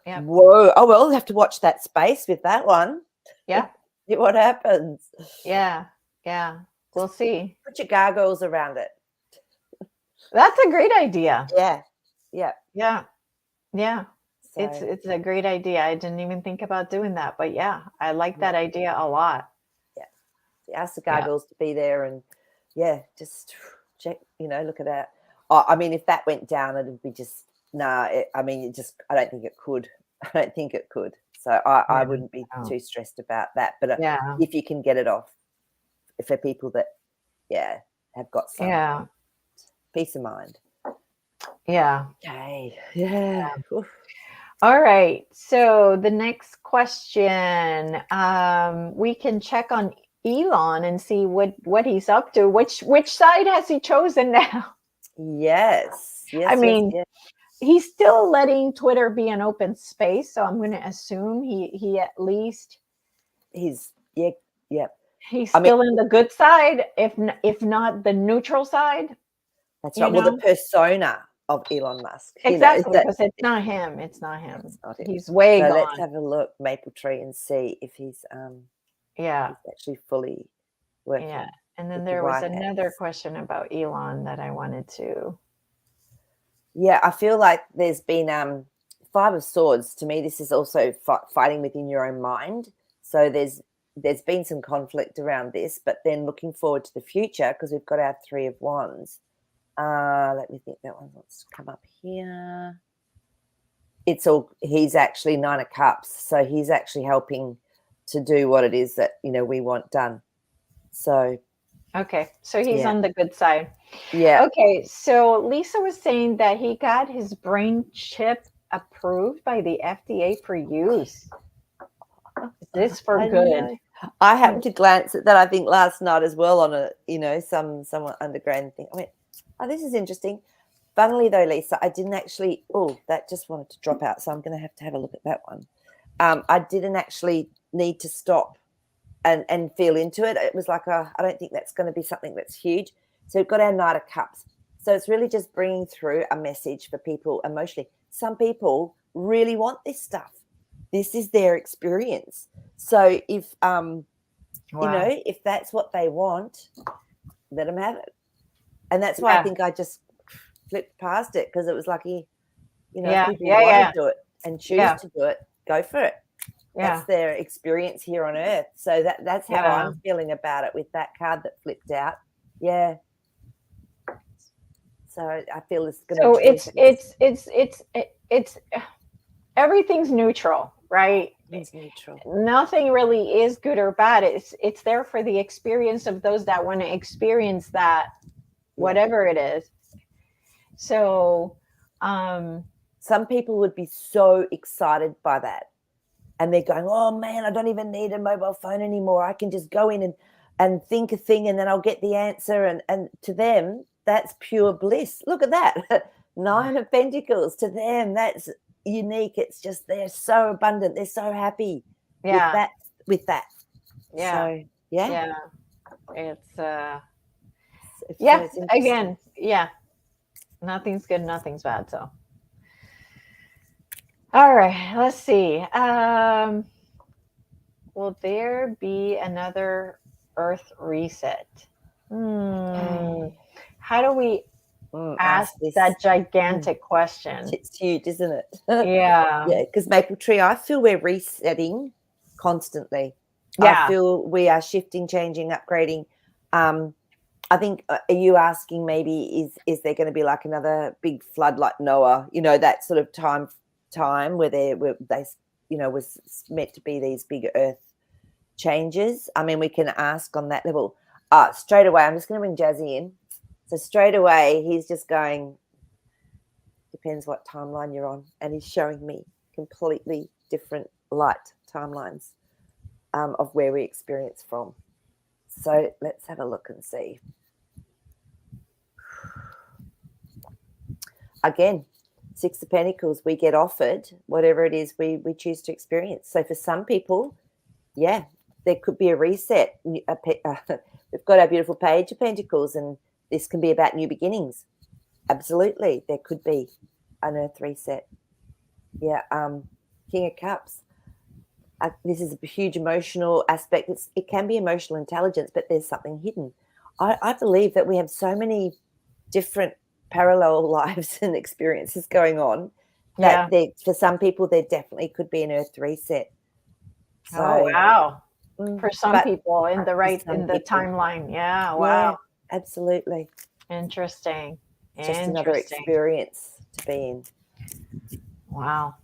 Yeah. Whoa. Oh, well, we'll have to watch that space with that one. Yeah. See what happens. Yeah. We'll see. Put your gargoyles around it. That's a great idea. Yeah. So, it's a great idea. I didn't even think about doing that, but I like that idea a lot. Yeah. Ask the gargoyles to be there, and just check, look at that. Oh, I mean, if that went down, it'd be just, I don't think it could. So I wouldn't be too stressed about that. But if you can get it off, for people that, have got some peace of mind. Yeah. Okay. Yeah. All right. So the next question, we can check on Elon and see what he's up to. Which side has he chosen now? Yes, I yes, yes, mean, yes. he's still letting Twitter be an open space, so I'm going to assume he at least He's yeah, yeah. he's I mean, still in the good side, if not the neutral side. that's You right. Well, the know, persona of Elon Musk, exactly, that because it's not him. It's not him. that's not him. He's way So let's gone. have a look, Maple Tree, and see if Yeah, he's actually fully yeah. working And then with the there was White another Hats. question about Elon that I wanted to. Yeah, I feel like there's been Five of Swords. To me, this is also fighting within your own mind. So there's been some conflict around this, but then looking forward to the future because we've got our Three of Wands. Let me think. That one wants to come up here. He's actually Nine of Cups, so he's actually helping to do what it is that we want done. So Okay, so he's yeah, on the good side. yeah. Okay, so Lisa was saying that he got his brain chip approved by the FDA for use. Is this for I good? know. I happened to glance at that, I think, last night as well on some underground thing. I went, oh, this is interesting. Funnily though, Lisa, I didn't actually. Oh, that just wanted to drop out, so I'm going to have a look at that one. I didn't actually need to stop and feel into it. It was like, I don't think that's going to be something that's huge. So we've got our Knight of Cups. So it's really just bringing through a message for people emotionally. Some people really want this stuff. This is their experience. So if Wow. if that's what they want, let them have it. And that's why I Yeah. think I just flipped past it, because it was like, if Yeah. people Yeah. want Yeah. to do it and choose Yeah. to do it, go for it. Yeah. That's their experience here on earth. So that's how Yeah. I'm feeling about it with that card that flipped out. Yeah. So I feel there's going to So be choices. it's everything's neutral, right? It's neutral. Nothing really is good or bad. It's there for the experience of those that want to experience that, whatever it is. So, some people would be so excited by that, and they're going, oh man, I don't even need a mobile phone anymore. I can just go in and think a thing, and then I'll get the answer. And to them, that's pure bliss. Look at that. Nine of Pentacles. To them, that's unique. It's just, they're so abundant. They're so happy yeah, with that. yeah, So yeah. yeah. It's So yeah. it's interesting. Again, yeah. Nothing's good, nothing's bad. So, all right. Let's see. Will there be another Earth reset? How do we ask Ask this. that gigantic question? It's huge, isn't it? Yeah. Yeah, because Maple Tree, I feel we're resetting constantly. I Yeah. feel we are shifting, changing, upgrading. I think, are you asking maybe is there going to be like another big flood like Noah? That sort of time where they was meant to be these big Earth changes. I mean, we can ask on that level. Straight away, I'm just going to bring Jazzy in. So straight away, he's just going, depends what timeline you're on, and he's showing me completely different light timelines of where we experience from. So let's have a look and see. Again, Six of Pentacles, we get offered whatever it is we choose to experience. So for some people, yeah, there could be a reset. We've got our beautiful Page of Pentacles, and this can be about new beginnings. Absolutely, there could be an Earth reset. Yeah, King of Cups. This is a huge emotional aspect. It can be emotional intelligence, but there's something hidden. I believe that we have so many different parallel lives and experiences going on that for some people there definitely could be an Earth reset. So, oh wow. For some people in the timeline. Yeah. Wow. Yeah, absolutely. Interesting. Just another experience to be in. Wow.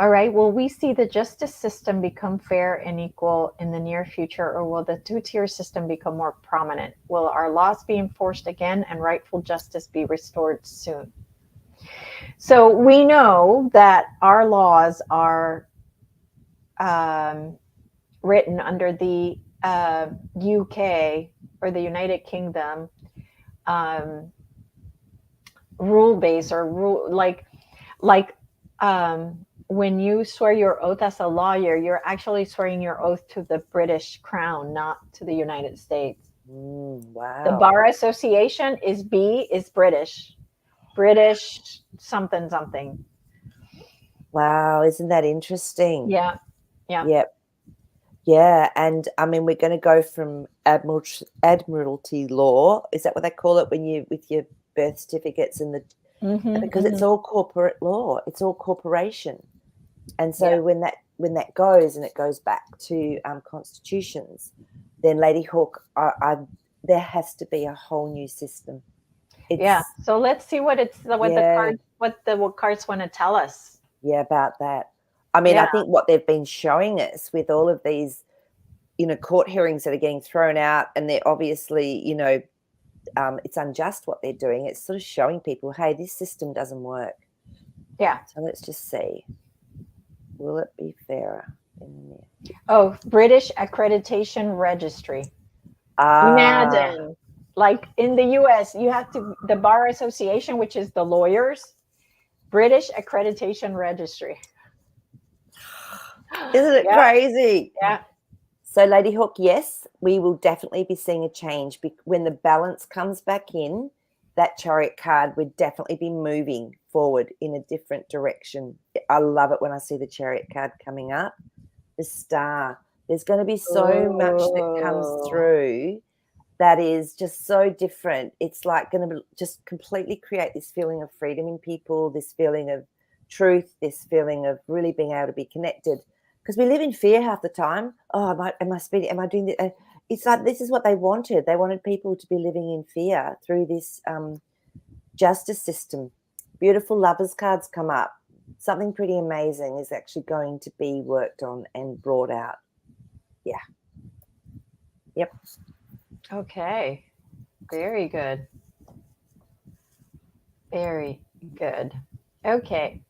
All right. Will we see the justice system become fair and equal in the near future, or will the two-tier system become more prominent? Will our laws be enforced again and rightful justice be restored soon? So we know that our laws are written under the UK or the United Kingdom um, rule base or rule like when you swear your oath as a lawyer, you're actually swearing your oath to the British Crown, not to the United States. The Wow. Bar Association is British. British something something. Wow, isn't that interesting? Yeah. Yeah. Yep. Yeah, and I mean, we're going to go from admiralty law. Is that what they call it when you with your birth certificates and the because it's all corporate law. It's all corporation, and so Yeah. when that goes and it goes back to constitutions, then Lady Hawk, there has to be a whole new system. Yeah. So let's see what Yeah, the cards want to tell us. yeah, about that. I mean, I Yeah. think what they've been showing us with all of these, court hearings that are getting thrown out, and they're obviously, it's unjust what they're doing. It's sort of showing people, hey, this system doesn't work. Yeah. So let's just see. Will it be fairer? Oh, British Accreditation Registry. Ah, Imagine, like in the US, you have the Bar Association, which is the lawyers, British Accreditation Registry. isn't it crazy? Yeah. So, Lady Hawk, yes, we will definitely be seeing a change. When the balance comes back in, that Chariot card would definitely be moving forward in a different direction. I love it when I see the Chariot card coming up. The Star. There's going to be so much that comes through that is just so different. It's like going to just completely create this feeling of freedom in people, this feeling of truth, this feeling of really being able to be connected. Because we live in fear half the time. Oh, am I doing this? It's like this is what they wanted. They wanted people to be living in fear through this justice system. Beautiful lovers cards come up. Something pretty amazing is actually going to be worked on and brought out. Yeah. Yep. Okay. Very good. Very good. Okay.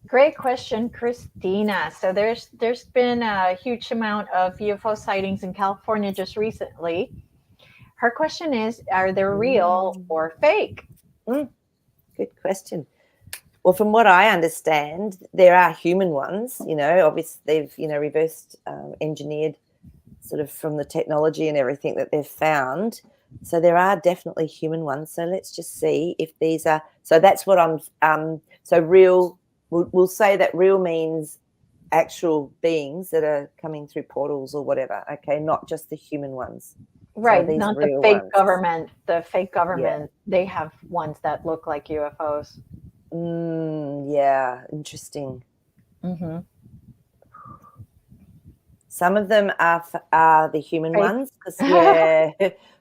Great question, Christina. So there's been a huge amount of UFO sightings in California just recently. Her question is, are they real or fake? Good question. Well, from what I understand, there are human ones, obviously they've, reversed engineered sort of from the technology and everything that they've found. So there are definitely human ones. So let's just see if these are, so that's what so real, we'll say that real means actual beings that are coming through portals or whatever. Okay. Not just the human ones. Right, so not the fake ones. Government. The fake government, they have ones that look like UFOs. Yeah, interesting. Mm-hmm. Some of them are the human ones because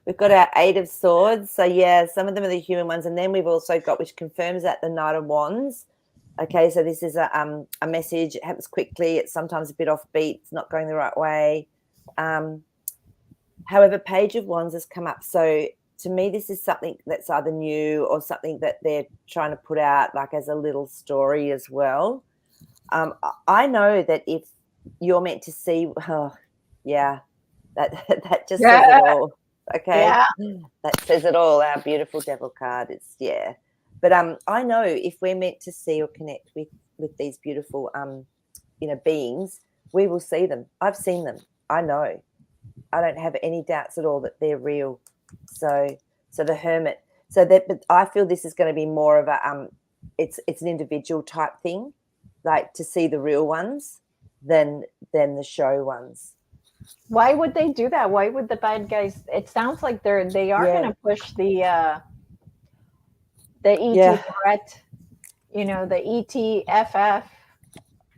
we've got our 8 of Swords. So some of them are the human ones, and then we've also got, which confirms that, the Knight of Wands. Okay, so this is a message. It happens quickly. It's sometimes a bit offbeat. It's not going the right way. However, Page of Wands has come up. So to me, this is something that's either new or something that they're trying to put out like as a little story as well. I know that if you're meant to see, that just says it all. Okay, that says it all. Our beautiful Devil card. But I know if we're meant to see or connect with these beautiful beings, we will see them. I've seen them. I know. I don't have any doubts at all that they're real. So the Hermit. But I feel this is going to be more of a it's an individual type thing, like to see the real ones than the show ones. Why would they do that? Why would the bad guys? It sounds like they are going to push the ET threat. The ETFF.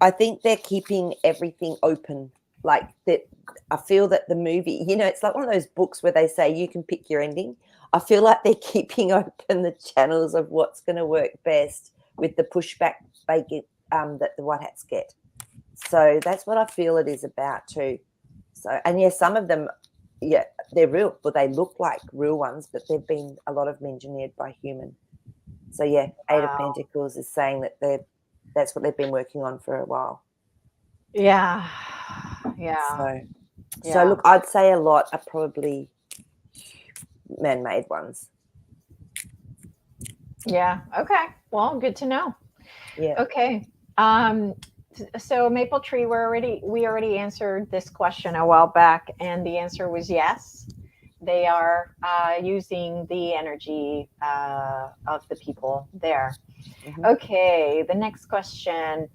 I think they're keeping everything open. Like that, I feel that the movie, it's like one of those books where they say you can pick your ending. I feel like they're keeping open the channels of what's going to work best with the pushback they get, that the white hats get. So that's what I feel it is about too. So, and some of them, they're real, but they look like real ones, but they've been a lot of them engineered by human. So yeah, Eight of Wow. Pentacles is saying that that's what they've been working on for a while. Yeah. Yeah. So Yeah. look, I'd say a lot are probably man-made ones. Yeah. Okay. Well, good to know. Yeah. Okay. Um, so maple tree, we already answered this question a while back, and the answer was yes. They are using the energy of the people there. Mm-hmm. Okay. The next question: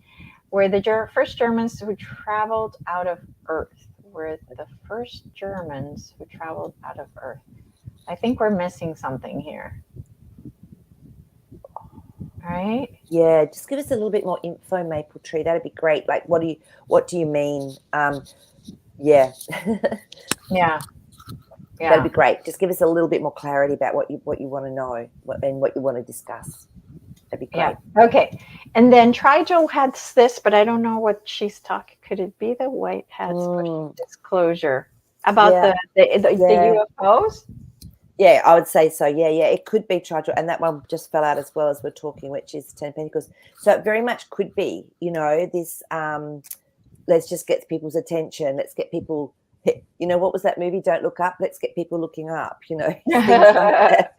were the first Germans who traveled out of Earth? Were the first Germans who traveled out of Earth? I think we're missing something here. Right? Yeah, just give us a little bit more info, Maple Tree. That'd be great. Like, what do you mean? Yeah. Yeah. That'd Yeah. be great. Just give us a little bit more clarity about what you want to know and what you want to discuss. That'd be Yeah. great. Okay. And then Trigel has this, but I don't know what she's talking. Could it be the white hats disclosure about Yeah. the UFOs? Yeah, I would say so. Yeah, it could be Trigel, and that one just fell out as well as we're talking, which is 10 Pentacles. So it very much could be, this. Let's just get people's attention. Let's get people. What was that movie? Don't Look Up. Let's get people looking up. Things like that.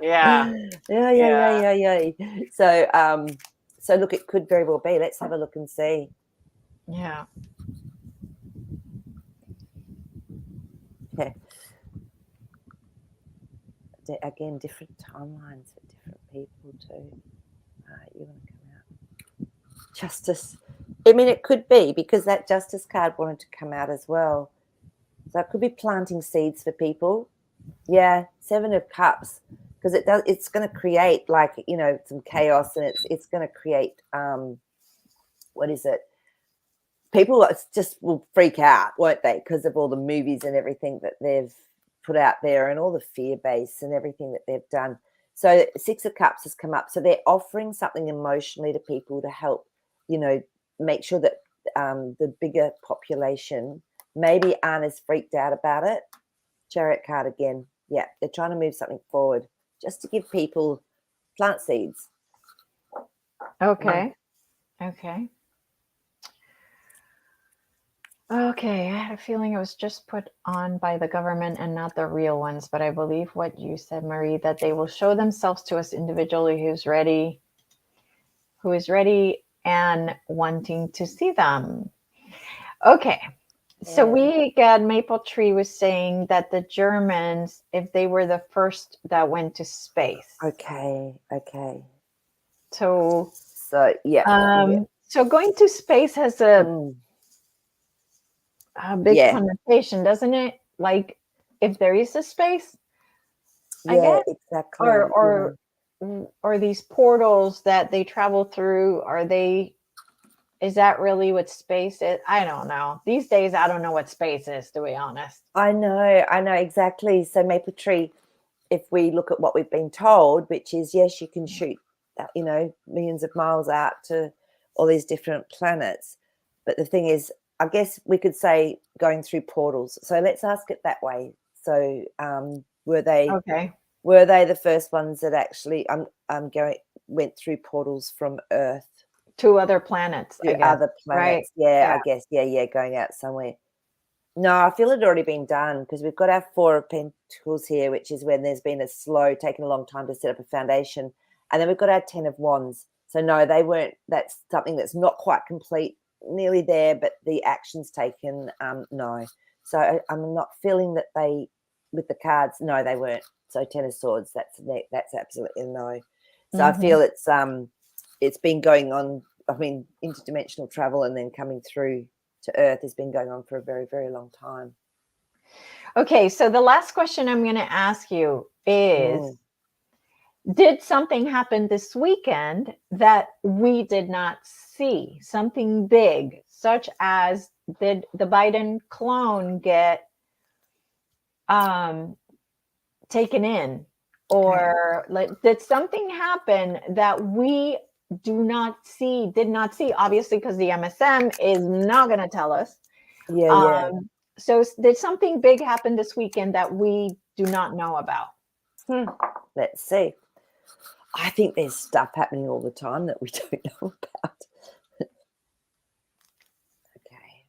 Yeah. Yeah. So look, it could very well be. Let's have a look and see. Yeah. Yeah. Again, different timelines for different people too. You want to come out? Justice. I mean, it could be because that Justice card wanted to come out as well. So it could be planting seeds for people. Yeah, Seven of Cups, because it's going to create some chaos, and it's going to create what is it? People just will freak out, won't they? Because of all the movies and everything that they've put out there, and all the fear base and everything that they've done. So Six of Cups has come up. So they're offering something emotionally to people to help, make sure that the bigger population maybe aren't as freaked out about it. Chariot card again. Yeah, they're trying to move something forward just to give people plant seeds. Okay. Okay. Okay, I had a feeling it was just put on by the government and not the real ones, but I believe what you said, Maree, that they will show themselves to us individually who is ready and wanting to see them. Okay. So we got Maple Tree was saying that the Germans, if they were the first that went to space. Okay. So yeah. So going to space has a big connotation, doesn't it? Like if there is a space, I guess. Exactly. Or these portals that they travel through, is that really what space is? I don't know. These days, I don't know what space is, to be honest. I know exactly. So Maple Tree, if we look at what we've been told, which is, yes, you can shoot, millions of miles out to all these different planets. But the thing is, I guess we could say going through portals. So let's ask it that way. So were they the first ones that actually went through portals from Earth to other planets? To other planets, right? Yeah, I guess, going out somewhere. No, I feel it had already been done because we've got our Four of Pentacles here, which is when there's been taken a long time to set up a foundation. And then we've got our Ten of Wands. So no, they weren't. That's something that's not quite complete, nearly there, but the actions taken, no. So I'm not feeling that with the cards, no, they weren't. So Ten of Swords, that's absolutely no. So I feel it's been going on. I mean, interdimensional travel and then coming through to Earth has been going on for a very, very long time. Okay, so the last question I'm going to ask you is, did something happen this weekend that we did not see? Something big, such as did the Biden clone get taken in? Or did something happen that we did not see? Obviously, because the MSM is not going to tell us. So did something big happen this weekend that we do not know about? Let's see. I think there's stuff happening all the time that we don't know about. Okay.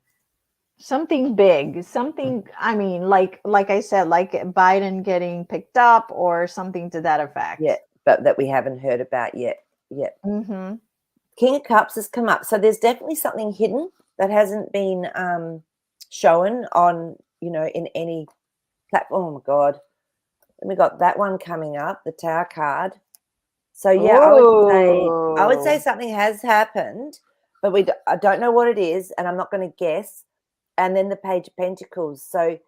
Something big, something, I mean, like I said, like Biden getting picked up or something to that effect. Yeah, but that we haven't heard about yet. Yeah. Mm-hmm. King of Cups has come up. So there's definitely something hidden that hasn't been shown on, in any platform. Oh my God. And we got that one coming up, the Tower card. So yeah, I would say something has happened, but I don't know what it is, and I'm not going to guess. And then the Page of Pentacles. So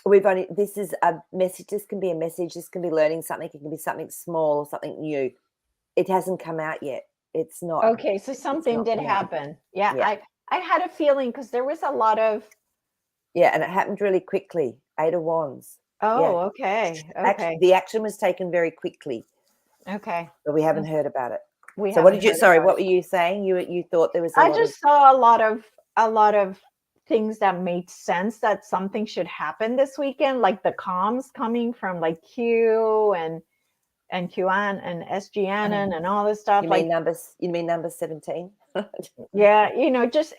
this is a message. This can be a message. This can be learning something. It can be something small or something new. It hasn't come out yet. It's not. Okay, so something did happen. Yeah. I had a feeling because there was a lot of. Yeah, and it happened really quickly. 8 of Wands. Oh, okay. Actually, the action was taken very quickly. Okay. But we haven't heard about it. So what were you saying? You thought there was I just saw a lot of things that made sense that something should happen this weekend, like the comms coming from like Q and QAnon and SGN and all this stuff. You mean number 17? Yeah, just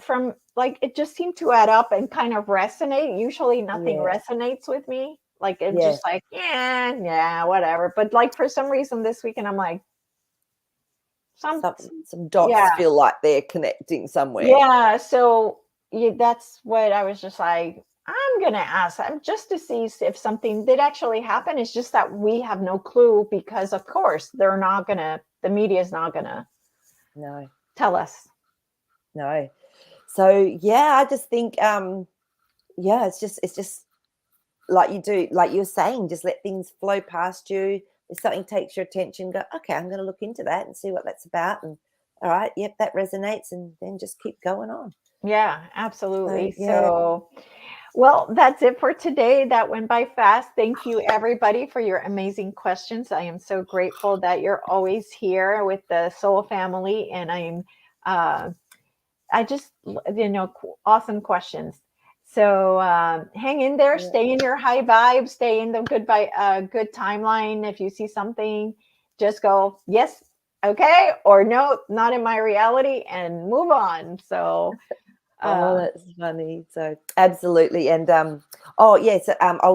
from it just seemed to add up and kind of resonate. Usually nothing resonates with me. Like it's just like, yeah, whatever. But like for some reason this weekend I'm like some dots feel like they're connecting somewhere. Yeah, so that's what I was just like, I'm gonna ask just to see if something did actually happen. It's just that we have no clue because of course the media is not gonna tell us. No. So I just think it's just like you're saying, just let things flow past you. If something takes your attention, go, okay, I'm going to look into that and see what that's about. And all right, yep, that resonates, and then just keep going on. Yeah, absolutely. So well, that's it for today. That went by fast. Thank you, everybody, for your amazing questions. I am so grateful that you're always here with the Soul family, and I just, awesome questions. So hang in there, stay in your high vibe, stay in the good timeline. If you see something, just go, yes, okay, or no, not in my reality, and move on. So that's funny. So absolutely. And I'll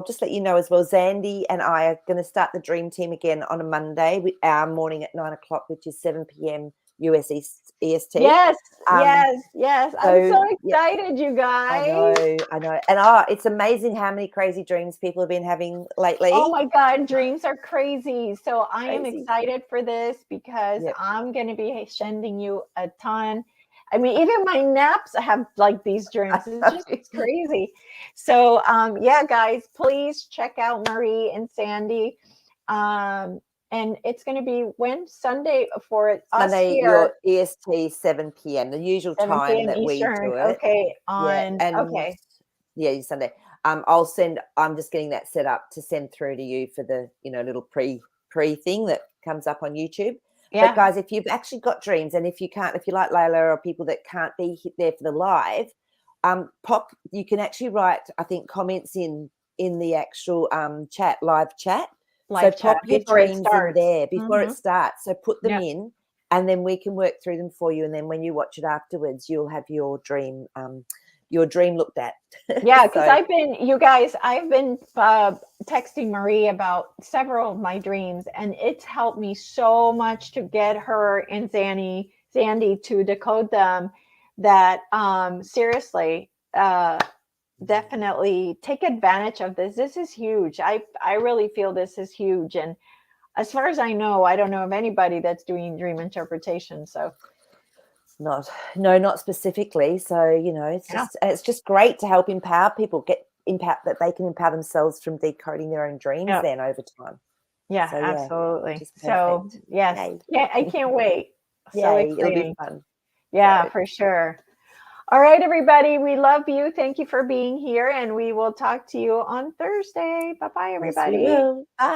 just let you know as well, Zandy and I are going to start the Dream Team again on a Monday with our morning at 9:00, which is 7 p.m. US EST. Yes. I'm so excited, you guys. I know. And it's amazing how many crazy dreams people have been having lately. Oh my God, dreams are crazy. So I am excited for this because I'm going to be sending you a ton. I mean, even my naps have like these dreams. It's just crazy. So guys, please check out Maree and Sandy. And it's going to be Sunday for us Sunday, here. Your EST 7 p.m. The usual time that Eastern. We do it. Okay. Sunday. I'm just getting that set up to send through to you for the little pre thing that comes up on YouTube. Yeah. But guys, if you've actually got dreams, and if you like Layla or people that can't be there for the live, you can actually write, I think, comments in the actual live chat. Pop your dreams in there before it starts. So put them in, and then we can work through them for you. And then when you watch it afterwards, you'll have your dream looked at. Yeah, because I've been texting Maree about several of my dreams, and it's helped me so much to get her and Zandy to decode them. That seriously, definitely take advantage of this. This is huge. I really feel this is huge. And as far as I know, I don't know of anybody that's doing dream interpretation. So not specifically. So, it's just great to help empower people, that they can empower themselves from decoding their own dreams then over time. Yeah, so, absolutely. So yes, I can't wait. So it'll be fun. Yeah, for sure. All right, everybody. We love you. Thank you for being here. And we will talk to you on Thursday. Bye-bye, everybody. Yes, we will. Bye.